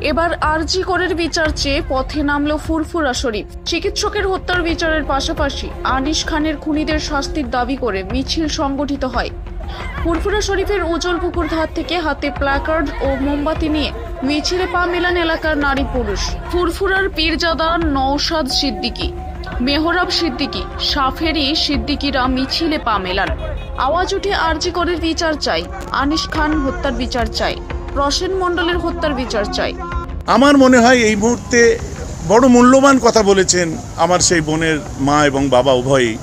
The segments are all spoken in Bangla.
এবার আরজি করের বিচার চেয়ে পথে নামল ফুরফুরা শরীফ। চিকিৎসকের হত্যার বিচারের পাশাপাশি আনিস খানের খুনিদের শাস্তির দাবি করে মিছিল সংগঠিত হয়। ফুরফুরা শরীফের উজলপুকুর ধার থেকে হাতে প্ল্যাকার্ড ও মোমবাতি নিয়ে মিছিলে পা মেলান এলাকার নারী পুরুষ। ফুরফুরার পীরজাদা নওশাদ সিদ্দিকী, মেহরাব সিদ্দিকী, সাফেরি সিদ্দিকীরা মিছিলে পা মেলান। আওয়াজ উঠে আরজি করের বিচার চাই, আনিস খান হত্যার বিচার চাই, প্রসেন মণ্ডলের হত্যার বিচার চাই। আমার মনে হয় এই মুহূর্তে বড় মূল্যবান কথা বলেছেন আমার সেই বোনের মা এবং বাবা উভয়ই,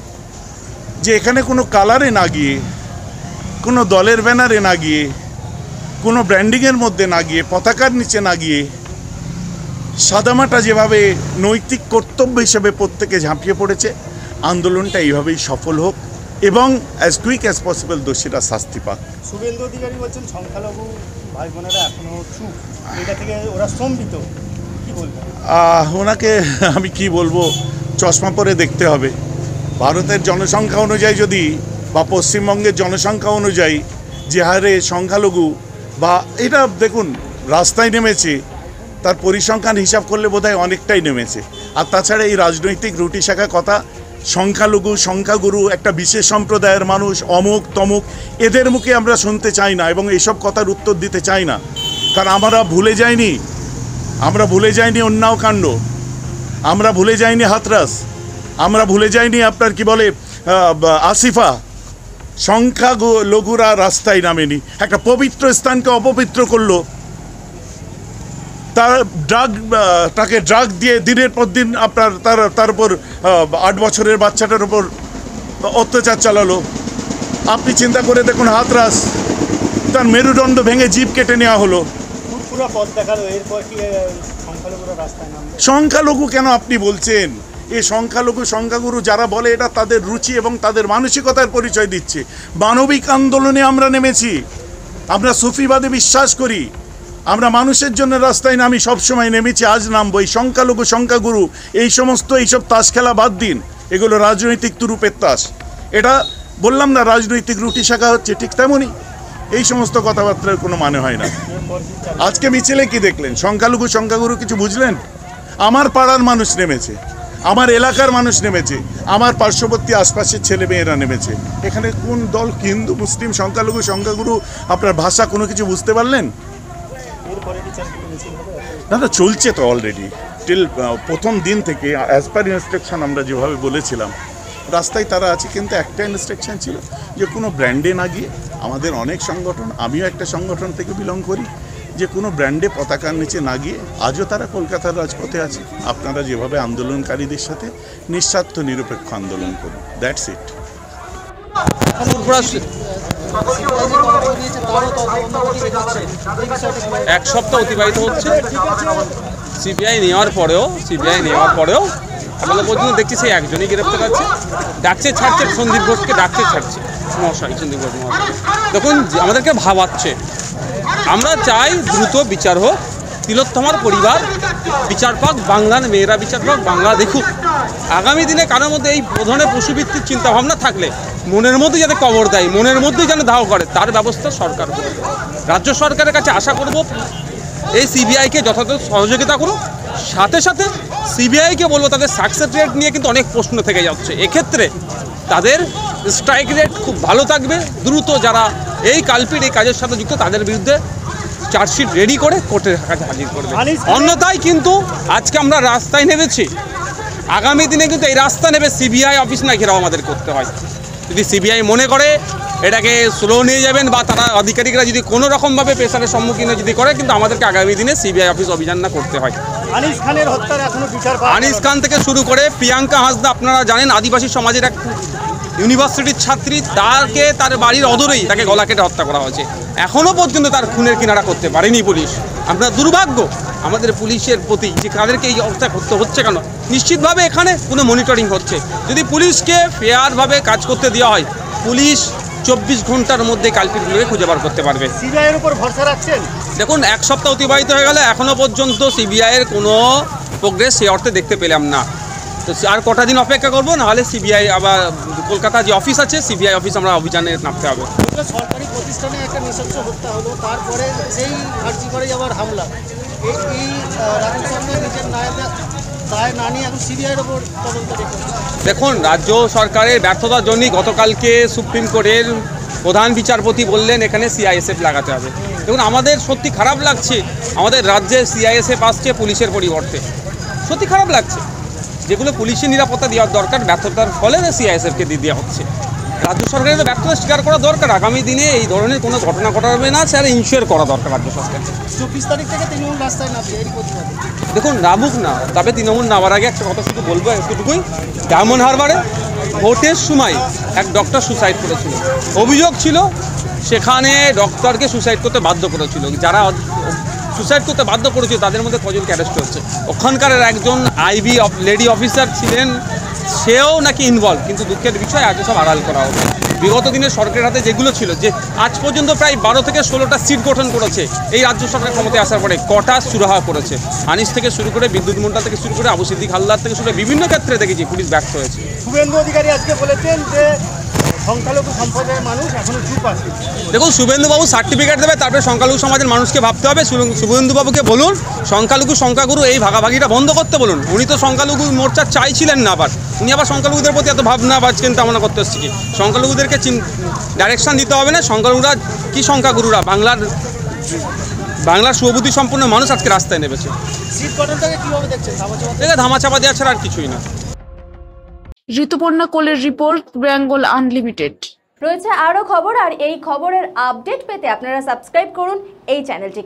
যে এখানে কোনো কালারে না গিয়ে, কোনো দলের ব্যানারে না গিয়ে, কোনো ব্র্যান্ডিংয়ের মধ্যে না গিয়ে, পতাকার নিচে না গিয়ে সাদামাটা যেভাবে নৈতিক কর্তব্য হিসেবে প্রত্যেকে ঝাঁপিয়ে পড়েছে, আন্দোলনটা এইভাবেই সফল হোক এবং অ্যাজ কুইক অ্যাজ পসিবল দোষীরা শাস্তি পাক। শুভেন্দু অধিকারী বলছেন সংখ্যালঘু ভাই বোনেরা এখনো চুপ, এটা থেকে ওরা স্তম্ভিত, কি বলবেন? ওনাকে আমি কি বলবো, চশমা পরে দেখতে হবে। ভারতের জনসংখ্যা অনুযায়ী যদি বা পশ্চিমবঙ্গের জনসংখ্যা অনুযায়ী যে হারে সংখ্যালঘু বা এটা দেখুন রাস্তায় নেমেছে, তার পরিসংখ্যান হিসাব করলে বোধহয় অনেকটাই নেমেছে। আর তাছাড়া এই রাজনৈতিক রুটি শাখা কথা, সংখ্যালঘু সংখ্যাগুরু একটা বিশেষ সম্প্রদায়ের মানুষ অমুক তমুক, এদের মুখে আমরা শুনতে চাই না এবং এইসব কথার উত্তর দিতে চাই না। কারণ আমরা ভুলে যাইনি অন্যায় কাণ্ড, আমরা ভুলে যাইনি হাতরাস, আমরা ভুলে যাইনি আপনার কি বলে আসিফা। সংখ্যালঘুরা রাস্তায় নামেনি, একটা পবিত্র স্থানকে অপবিত্র করলো, তাকে ড্রাগ দিয়ে দিনের পর দিন আপনার তার উপর 8 বছরের বাচ্চাটার উপর অত্যাচার চালালো। আপনি চিন্তা করে দেখুন, হাতরাস, তার মেরুদণ্ড ভেঙে জিভ কেটে নেওয়া হলো। সংখ্যালঘু কেন আপনি বলছেন? এই সংখ্যাগুরু যারা বলে, এটা তাদের রুচি এবং তাদের মানসিকতার পরিচয় দিচ্ছে। মানবিক আন্দোলনে আমরা নেমেছি, আমরা সুফিবাদে বিশ্বাস করি, আমরা মানুষের জন্য রাস্তায় নামি, সবসময় নেমেছি, আজ নামবো। এই সংখ্যাগুরু এইসব তাস খেলা বাদ দিন, এগুলো রাজনৈতিক তুরুপের তাস। এটা বললাম না রাজনৈতিক রুটি শাখা হচ্ছে, ঠিক তেমনই এই সমস্ত কথাবার্তার কোনো মানে হয় না। আজকে মিছিলে কি দেখলেন? সংখ্যাগুরু কিছু বুঝলেন? আমার পাড়ার মানুষ নেমেছে, আমার এলাকার মানুষ নেমেছে, আমার পার্শ্ববর্তী আশপাশের ছেলে মেয়েরা নেমেছে। এখানে কোন দল, হিন্দু মুসলিম সংখ্যাগুরু আপনার ভাষা কোনো কিছু বুঝতে পারলেন? না, চলছে তো অলরেডি টিল প্রথম দিন থেকে অ্যাজ পার ইনস্ট্রাকশন আমরা যেভাবে বলেছিলাম রাস্তায় তারা আছে। কিন্তু একটা ইনস্ট্রাকশন ছিল যে কোনো ব্র্যান্ডে না গিয়ে, আমাদের অনেক সংগঠন, আমিও একটা সংগঠন থেকে বিলং করি, যে কোনো ব্র্যান্ডে পতাকার নিচে না গিয়ে আজও তারা কলকাতার রাজপথে আছে। আপনারা যেভাবে আন্দোলনকারীদের সাথে নিঃস্বার্থ নিরপেক্ষ আন্দোলন করুন, দ্যাটস ইট। এক সপ্তাহ অতিবাহিত হচ্ছে, সিবিআই নেওয়ার পরেও আমরা পর্যন্ত দেখছি সেই একজনই গ্রেপ্তার আছে। ডাকছে ছাড়ছে, সন্দীপ ঘোষকে ডাকছে ছাড়ছে মহাশয়, সন্দীপ ঘোষ মহাশয়। দেখুন আমাদেরকে ভাবাচ্ছে। আমরা চাই দ্রুত বিচার হোক, তিলোত্তমার পরিবার বিচার পাক, বাংলার মেয়েরা বিচার পাক, বাংলা দেখুক। আগামী দিনে কারোর মধ্যে এই প্রধানের পশুবৃত্তির চিন্তাভাবনা থাকলে মনের মধ্যে যাতে কবর দেয়, মনের মধ্যেই যেন দাহ করে, তার ব্যবস্থা সরকার করবে। রাজ্য সরকারের কাছে আশা করব এই সিবিআইকে যথাযথ সহযোগিতা করুক। সাথে সাথে সিবিআইকে বলবো তাদের সাকসেস রেট নিয়ে কিন্তু অনেক প্রশ্ন থেকে যাচ্ছে, এক্ষেত্রে তাদের স্ট্রাইক রেট খুব ভালো থাকবে। দ্রুত যারা এই কালপিট এই কাজের সাথে যুক্ত তাদের বিরুদ্ধে চার্জশিট রেডি করে কোর্টের কাছে হাজির করবে। অন্যথায় কিন্তু আজকে আমরা রাস্তায় নেমেছি, আগামী দিনে কিন্তু এই রাস্তা নেবে সিবিআই অফিস না ঘেরাও আমাদের করতে হয়। যদি সিবিআই মনে করে এটাকে স্লো নিয়ে যাবেন বা তারা আধিকারিকরা যদি কোনো রকমভাবে প্রেসারের সম্মুখীন যদি করে, কিন্তু আমাদেরকে আগামী দিনে সিবিআই অফিস অভিযান না করতে হয়। আনিস খানের হত্যার এখনো বিচার, আনিস খান থেকে শুরু করে প্রিয়াঙ্কা হাসদা, আপনারা জানেন আদিবাসী সমাজের এক ইউনিভার্সিটির ছাত্রী, তাকে তার বাড়ির অদূরেই তাকে গলা কেটে হত্যা করা হয়েছে। এখনও পর্যন্ত তার খুনের কিনারা করতে পারেনি পুলিশ। আপনার দুর্ভাগ্য আমাদের পুলিশের প্রতি যে তাদেরকে এই অবস্থা করতে হচ্ছে কেন। নিশ্চিতভাবে এখানে কোনো মনিটরিং হচ্ছে। যদি পুলিশকে ফেয়ারভাবে কাজ করতে দেওয়া হয়, পুলিশ 24 ঘন্টার মধ্যে কালপিটগুলোকে খুঁজে বার করতে পারবে। সিবিআইয়ের উপর ভরসা রাখছেন? দেখুন এক সপ্তাহ অতিবাহিত হয়ে গেলে এখনও পর্যন্ত সিবিআইয়ের কোনো প্রোগ্রেস সেই অর্থে দেখতে পেলাম না। তো আর কটা দিন অপেক্ষা করবো, নাহলে সিবিআই আবার কলকাতা যে অফিস আছে সিবিআই অফিস আমরা অভিযানে নামতে হবে। এগুলো সরকারি প্রতিষ্ঠানে একটা নৃশংস হত্যা হলো, তারপরে সেই আর্জি করে যাওয়ার হামলা, এই রাজ্য সরকার নিজের দায় না নিয়ে এখন সিবিআইয়ের ওপর তদন্ত রেখেছে। দেখুন, রাজ্য সরকারের ব্যর্থতার জন্যই গতকালকে সুপ্রিম কোর্টের প্রধান বিচারপতি বললেন এখানে সিআইএসএফ লাগাতে হবে। দেখুন, আমাদের সত্যি খারাপ লাগছে, আমাদের রাজ্যে সিআইএসএফ আসছে পুলিশের পরিবর্তে, সত্যি খারাপ লাগছে। যেগুলো পুলিশের নিরাপত্তা দেওয়ার দরকার ব্যর্থতার ফলে সিআইএসএফকে দিয়ে দেওয়া হচ্ছে। রাজ্য সরকারের ব্যর্থতা স্বীকার করা দরকার, আগামী দিনে এই ধরনের কোনো ঘটনা ঘটাবে না স্যার, ইনশিওর করা দরকার রাজ্য সরকারকে। 24 তারিখ থেকে তৃণমূল রাস্তায় নামবে এরই প্রতিবাদে। দেখুন, নামুক না, তবে তৃণমূল নামার আগে একটা কথা শুধু বলবো, এতটুকুই, ডায়মন্ড হারবারে ভোটের সময় এক ডক্টর সুসাইড করেছিল, অভিযোগ ছিল সেখানে ডক্টরকে সুসাইড করতে বাধ্য করেছিল। যারা সুসাইড করতে বাধ্য করেছিল তাদের মধ্যে কজনকে অ্যারেস্ট হয়েছে। ওখানকার একজন আইবি লেডি অফিসার ছিলেন, সেও নাকি ইনভলভ, কিন্তু দুঃখের বিষয় আজও সব আড়াল করা হবে। বিগত দিনে সরকারের হাতে যেগুলো ছিল, যে আজ পর্যন্ত প্রায় 12 থেকে 16টা সিট গঠন করেছে এই রাজ্য সরকার ক্ষমতায় আসার পরে, কটা সুরাহা করেছে। আনিস থেকে শুরু করে বিদ্যুৎ মন্ডল থেকে শুরু করে আবু সিদ্দিক হালদার থেকে শুরু করে বিভিন্ন ক্ষেত্রে দেখেছি পুলিশ ব্যর্থ হয়েছে। শুভেন্দু অধিকারী আজকে বলেছেন যে সংখ্যালঘু সম্প্রদায়ের মানুষ এখনো চুপ আছে। দেখুন, শুভেন্দুবাবু সার্টিফিকেট দেবে, তারপরে সংখ্যালঘু সমাজের মানুষকে ভাবতে হবে। শুভেন্দুবাবুকে বলুন সংখ্যালঘু সংখ্যাগুরু এই ভাগাভাগিটা বন্ধ করতে বলুন। উনি তো সংখ্যালঘু মোর্চা চাইছিলেন না, আবার উনি আবার সংখ্যালঘুদের প্রতি এত ভাবনা বা চিন্তা ভাবনা করতে হচ্ছে কি? সংখ্যালঘুদেরকে ডাইরেকশন দিতে হবে না, সংখ্যালঘুরা কি সংখ্যাগুরুরা বাংলার সুবুদ্ধি সম্পন্ন মানুষ আজকে রাস্তায় নেমেছে। সিট গঠনটাকে কিভাবে দেখছেন? দেখে ধামাচাপা দেওয়া ছাড়া আর কিছুই না। ঋতুপর্ণা কোলের রিপোর্ট, বেঙ্গল আনলিমিটেড। রয়েছে আরও খবর, আর এই খবরের আপডেট পেতে আপনারা সাবস্ক্রাইব করুন এই চ্যানেলটি।